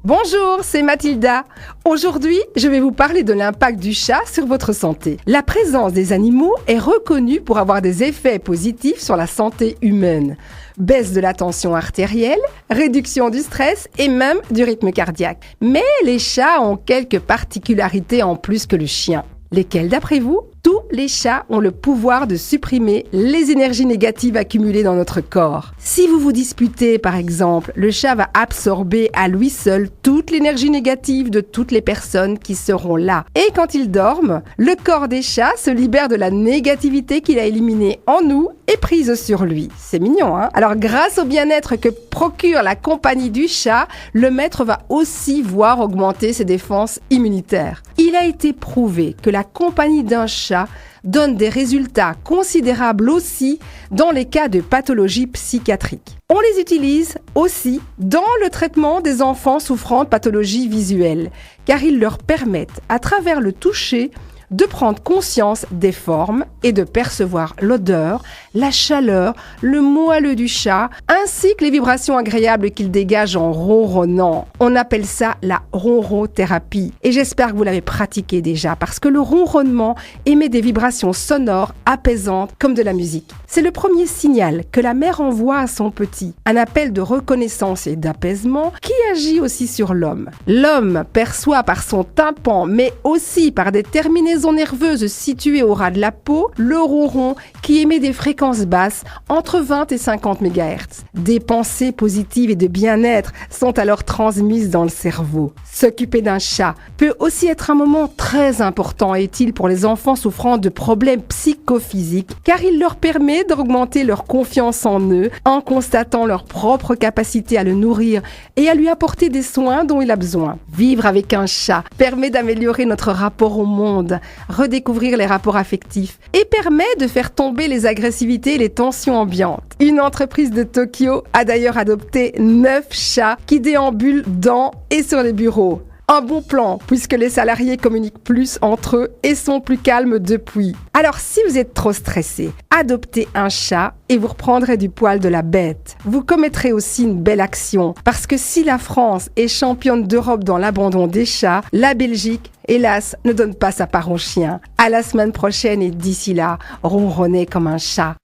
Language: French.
Bonjour, c'est Mathilda. Aujourd'hui, je vais vous parler de l'impact du chat sur votre santé. La présence des animaux est reconnue pour avoir des effets positifs sur la santé humaine. Baisse de la tension artérielle, réduction du stress et même du rythme cardiaque. Mais les chats ont quelques particularités en plus que le chien. Lesquelles d'après vous ? Tous les chats ont le pouvoir de supprimer les énergies négatives accumulées dans notre corps. Si vous vous disputez, par exemple, le chat va absorber à lui seul toute l'énergie négative de toutes les personnes qui seront là. Et quand ils dorment, le corps des chats se libère de la négativité qu'il a éliminée en nous et prise sur lui. C'est mignon, hein ? Alors, grâce au bien-être que procure la compagnie du chat, le maître va aussi voir augmenter ses défenses immunitaires. Il a été prouvé que la compagnie d'un chat donne des résultats considérables aussi dans les cas de pathologies psychiatriques. On les utilise aussi dans le traitement des enfants souffrant de pathologies visuelles, car ils leur permettent, à travers le toucher, de prendre conscience des formes et de percevoir l'odeur, la chaleur, le moelleux du chat, ainsi que les vibrations agréables qu'il dégage en ronronnant. On appelle ça la ronrothérapie. Et j'espère que vous l'avez pratiqué déjà, parce que le ronronnement émet des vibrations sonores apaisantes comme de la musique. C'est le premier signal que la mère envoie à son petit, un appel de reconnaissance et d'apaisement qui agit aussi sur l'homme. L'homme perçoit par son tympan, mais aussi par des terminaisons nerveuses situées au ras de la peau, le ronron qui émet des fréquences basses entre 20 et 50 MHz. Des pensées positives et de bien-être sont alors transmises dans le cerveau. S'occuper d'un chat peut aussi être un moment très important et utile pour les enfants souffrant de problèmes psychophysiques, car il leur permet d'augmenter leur confiance en eux en constatant leur propre capacité à le nourrir et à lui apporter des soins dont il a besoin. Vivre avec un chat permet d'améliorer notre rapport au monde, redécouvrir les rapports affectifs et permet de faire tomber les agressivités et les tensions ambiantes. Une entreprise de Tokyo a d'ailleurs adopté 9 chats qui déambulent dans et sur les bureaux. Un bon plan, puisque les salariés communiquent plus entre eux et sont plus calmes depuis. Alors, si vous êtes trop stressé, adoptez un chat et vous reprendrez du poil de la bête. Vous commettrez aussi une belle action, parce que si la France est championne d'Europe dans l'abandon des chats, la Belgique, hélas, ne donne pas sa part aux chiens. À la semaine prochaine et d'ici là, ronronnez comme un chat.